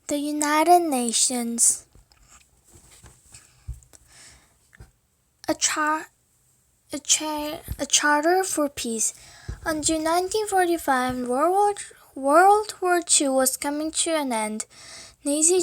The United Nations, a charter for peace. On June 1945, World War II was coming to an end. Nazi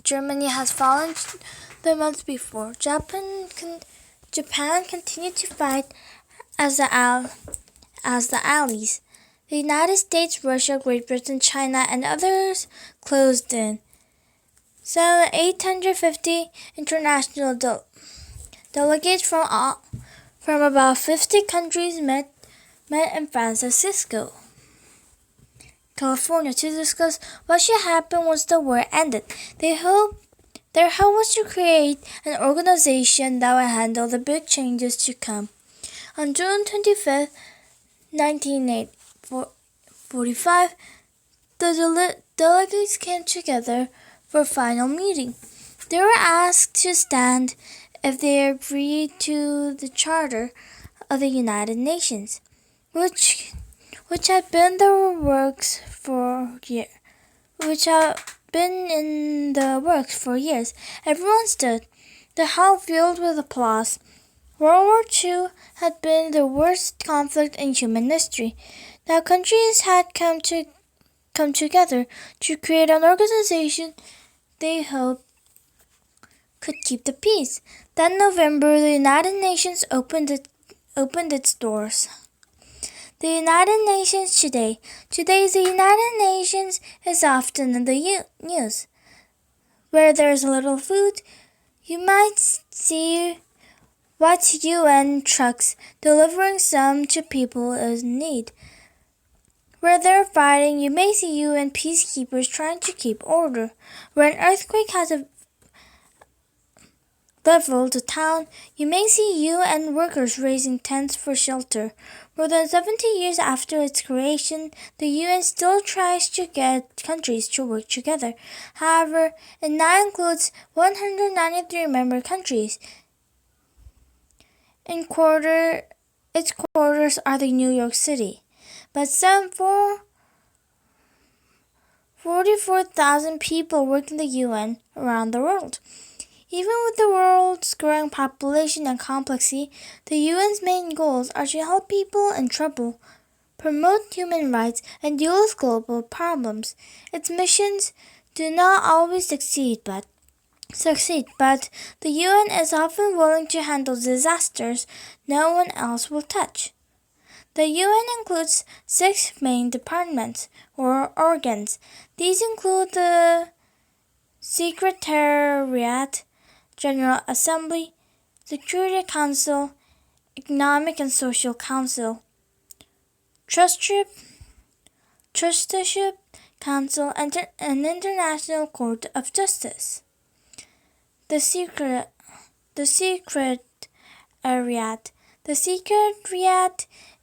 Germany has fallen the month before. Japan continued to fight as the Allies. The United States, Russia, Great Britain, China, and others closed in. Some 850 international delegates from about 50 countries met in San Francisco, California, to discuss what should happen once the war ended. Their hope was to create an organization that would handle the big changes to come. On June 25, 1945, the delegates came together for a final meeting. They were asked to stand if they agreed to the Charter of the United Nations, which had been in the works for years. Everyone stood, the hall filled with applause. World War II had been the worst conflict in human history. Now countries had come together to create an organization they hoped could keep the peace. That November, the United Nations opened its doors. The United Nations today. Today's the United Nations is often in the news. Where there's little food, you might see what UN trucks delivering some to people in need. Where they're fighting, you may see UN peacekeepers trying to keep order. Where an earthquake has leveled a town, you may see UN workers raising tents for shelter. More than 70 years after its creation, the UN still tries to get countries to work together. However, it now includes 193 member countries. Its quarters are the New York City, but some 44,000 people work in the UN around the world. Even with the world's growing population and complexity, the UN's main goals are to help people in trouble, promote human rights, and deal with global problems. Its missions do not always succeed, but the UN is often willing to handle disasters no one else will touch. The UN includes 6 main departments or organs. These include the Secretariat, General Assembly, Security Council, Economic and Social Council, Trusteeship Council, and an International Court of Justice. The Secretariat. The Secretariat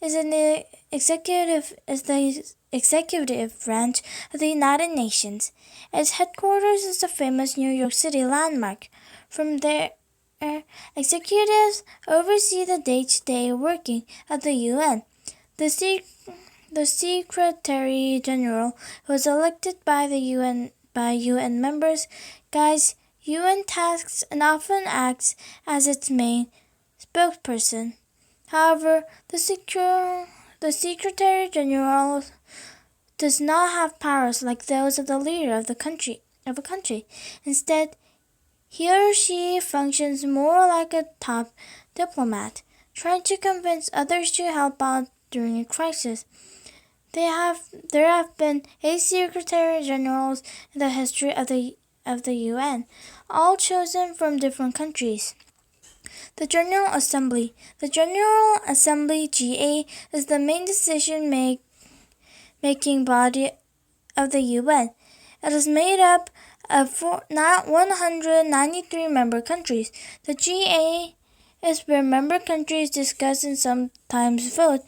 is the executive branch of the United Nations. Its headquarters is the famous New York City landmark. From there, executives oversee the day-to-day working of the UN. The Secretary General was elected by UN members, guides UN tasks, and often acts as its main spokesperson. However, the Secretary General does not have powers like those of the leader of a country. Instead, he or she functions more like a top diplomat, trying to convince others to help out during a crisis. There have been 8 Secretary Generals in the history of the UN, all chosen from different countries. The General Assembly. The General Assembly (GA) is the main decision-making body of the UN. It is made up of 193 member countries. The GA is where member countries discuss and sometimes vote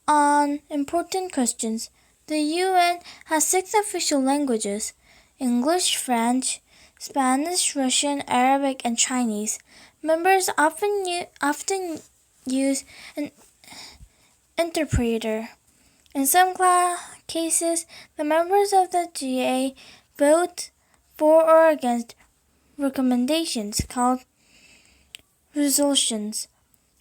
on important questions. The UN has 6 official languages: English, French, Spanish, Russian, Arabic, and Chinese. Members often use an interpreter. In some cases, the members of the GA vote for or against recommendations called resolutions.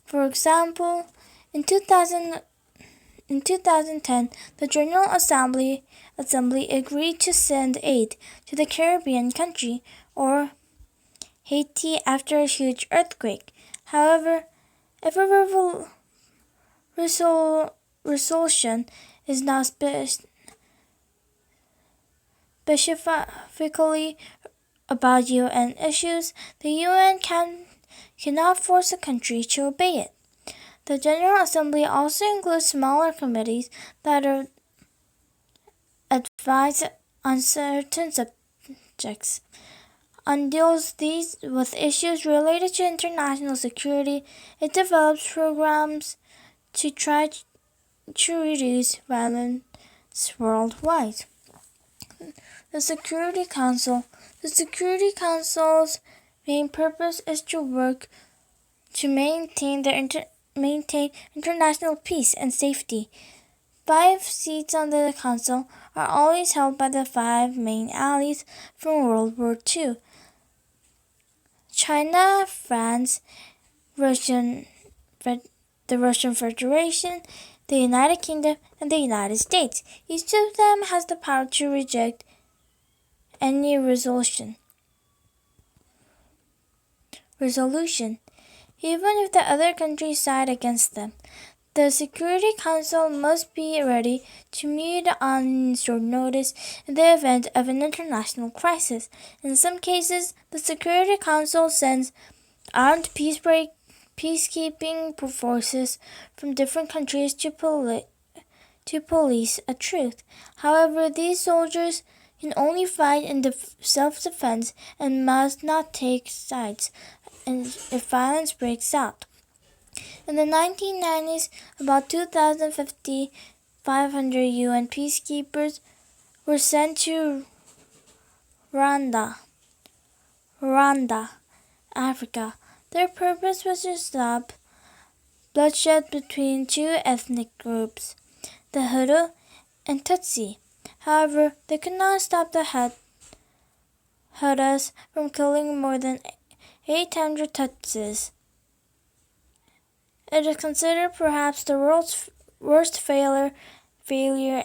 For example, in 2010, the General Assembly agreed to send aid to the Caribbean country or Haiti after a huge earthquake. However, if a resolution is not specifically about UN issues, the UN cannot force a country to obey it. The General Assembly also includes smaller committees that are advise on certain subjects. On deals these with issues related to international security, it develops programs to try to reduce violence worldwide. The Security Council. The Security Council's main purpose is to work to maintain international peace and safety. 5 seats on the Council are always held by the 5 main allies from World War II: China, France, the Russian Federation, the United Kingdom, and the United States. Each of them has the power to reject any resolution, even if the other countries side against them. The Security Council must be ready to meet on short notice in the event of an international crisis. In some cases, the Security Council sends armed peacekeeping forces from different countries to police a truce. However, these soldiers can only fight in self-defense and must not take sides if violence breaks out. In the 1990s, about 2,500 UN peacekeepers were sent to Rwanda, Africa. Their purpose was to stop bloodshed between two ethnic groups, the Hutu and Tutsi. However, they could not stop the Hutus from killing more than 800 Tutsis. It is considered perhaps the world's worst failure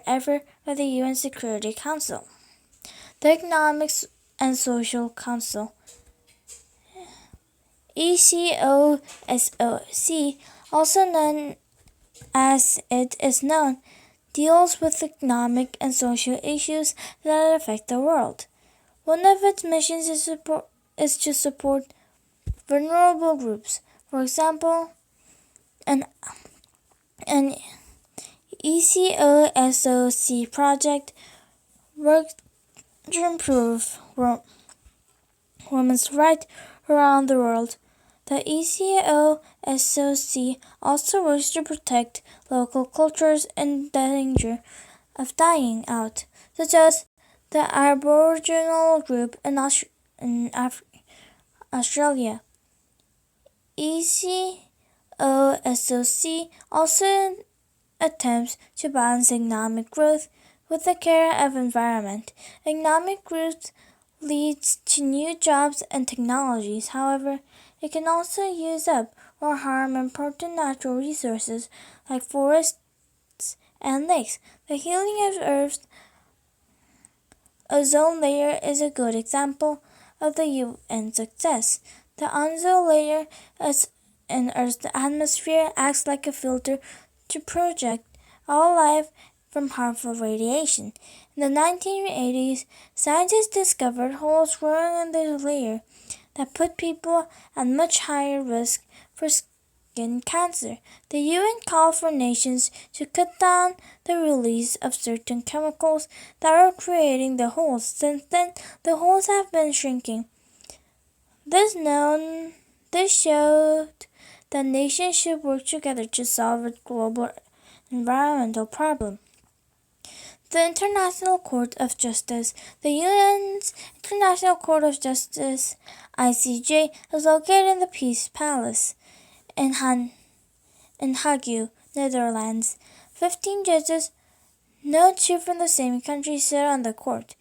ever by the UN Security Council. The Economic and Social Council, ECOSOC, also known as it is known, deals with economic and social issues that affect the world. One of its missions is to support vulnerable groups. For example, an ECOSOC project works to improve women's rights around the world. The ECOSOC also works to protect local cultures in danger of dying out, such as the Aboriginal group in Australia. ECOSOC also attempts to balance economic growth with the care of environment. Economic growth leads to new jobs and technologies. However, it can also use up or harm important natural resources like forests and lakes. The healing of Earth's ozone layer is a good example of the UN success. The ozone layer in Earth's atmosphere acts like a filter to protect all life from harmful radiation. In the 1980s, scientists discovered holes growing in the layer that put people at much higher risk for skin cancer. The UN called for nations to cut down the release of certain chemicals that are creating the holes. Since then, the holes have been shrinking. This showed that nations should work together to solve a global environmental problem. The International Court of Justice. The UN's International Court of Justice, ICJ, is located in the Peace Palace in Hague, Netherlands. 15 judges No two from the same country sit on the court.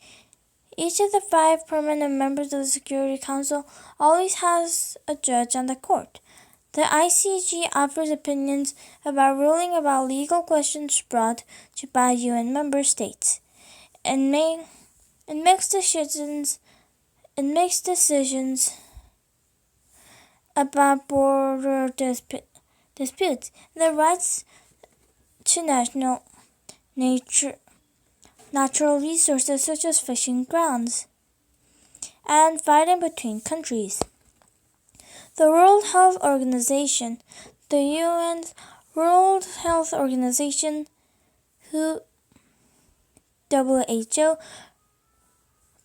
Each of the 5 permanent members of the Security Council always has a judge on the court. The ICG offers opinions about ruling about legal questions brought to by UN member states and makes decisions about border disputes, the rights to natural resources such as fishing grounds, and fighting between countries. The World Health Organization, the UN's World Health Organization, WHO,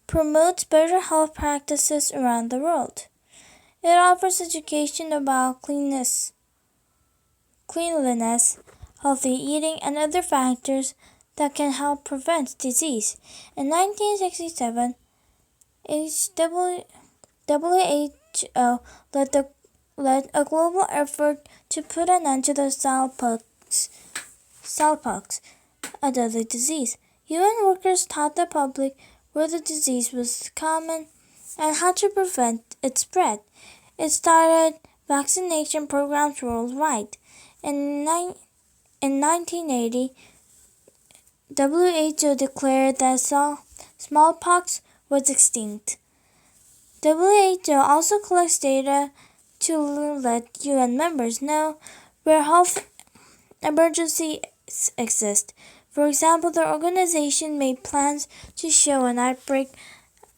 promotes better health practices around the world. It offers education about cleanliness, healthy eating, and other factors that can help prevent disease. In 1967, WHO led a global effort to put an end to the smallpox, a deadly disease. UN workers taught the public where the disease was common and how to prevent its spread. It started vaccination programs worldwide. In 1980, WHO declared that smallpox was extinct. WHO also collects data to let UN members know where health emergencies exist. For example, the organization made plans to show an outbreak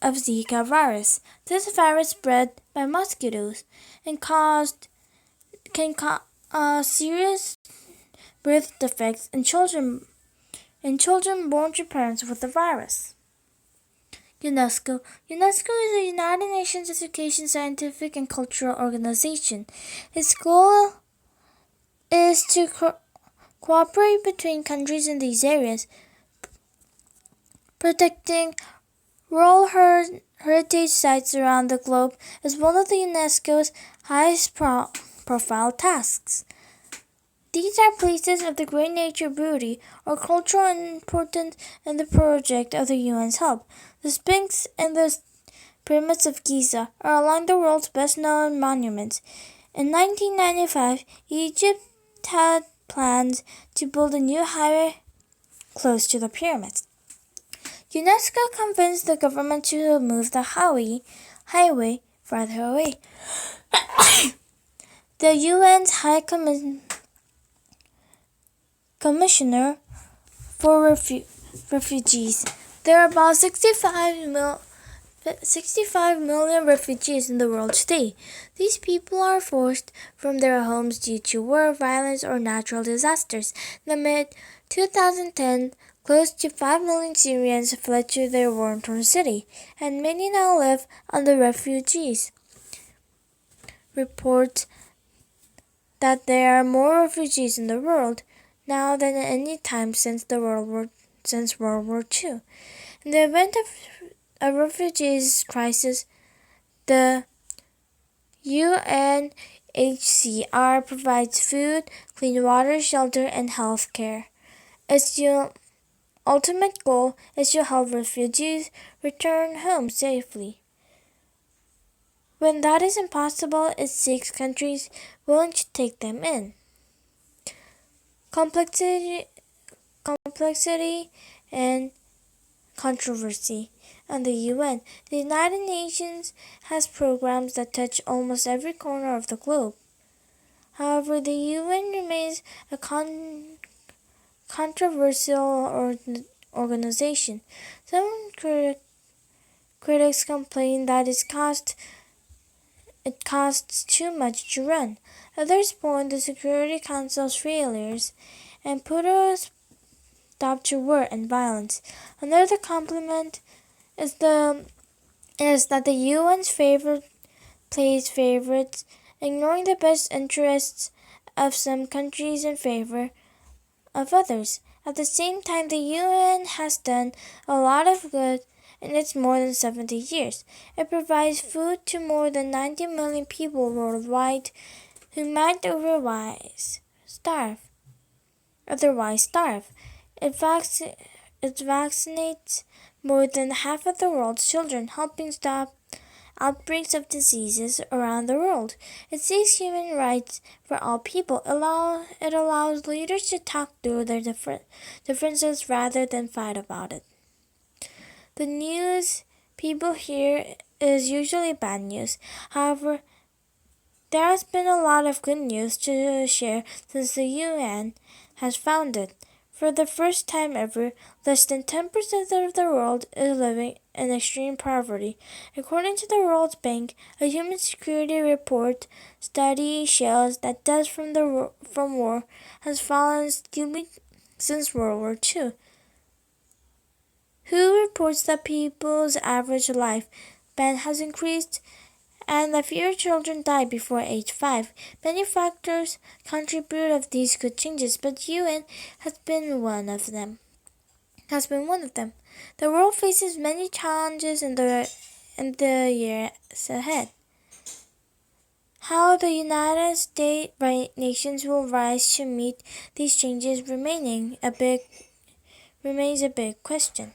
of Zika virus. This virus spread by mosquitoes and can cause serious birth defects in children born to parents with the virus. UNESCO is the United Nations Education, Scientific, and Cultural Organization. Its goal is to cooperate between countries in these areas. Protecting world heritage sites around the globe is one of the UNESCO's highest profile tasks. These are places of the great nature beauty or cultural importance in the project of the UN's help. The Sphinx and the Pyramids of Giza are among the world's best-known monuments. In 1995, Egypt had plans to build a new highway close to the pyramids. UNESCO convinced the government to move the highway farther away. The UN's High Commissioner for Refugees. There are about 65 million refugees in the world today. These people are forced from their homes due to war, violence, or natural disasters. In the mid-2010, close to 5 million Syrians fled to their war-torn city, and many now live on the refugees. Reports that there are more refugees in the world now than at any time since World War II. In the event of a refugees crisis, the UNHCR provides food, clean water, shelter, and health care. Its ultimate goal is to help refugees return home safely. When that is impossible, it seeks countries willing to take them in. Complexity and controversy on the UN. The United Nations has programs that touch almost every corner of the globe. However, the UN remains a controversial organization. Some critics complain that it costs too much to run. Others point the Security Council's failures and put a stop to war and violence. Another compliment is that the UN's plays favorites, ignoring the best interests of some countries in favor of others. At the same time, the UN has done a lot of good in its more than 70 years. It provides food to more than 90 million people worldwide who might otherwise starve. It it vaccinates more than half of the world's children, helping stop outbreaks of diseases around the world. It seeks human rights for all people. It allows leaders to talk through their differences rather than fight about it. The news people hear is usually bad news. However, there has been a lot of good news to share since the UN has founded. For the first time ever, less than 10% of the world is living in extreme poverty. According to the World Bank, a human security report study shows that deaths from war has fallen since World War II. WHO reports that people's average lifespan has increased and that fewer children die before age 5. Many factors contribute of these good changes, but UN has been one of them. The world faces many challenges in the years ahead. How the United States nations will rise to meet these changes remains a big question.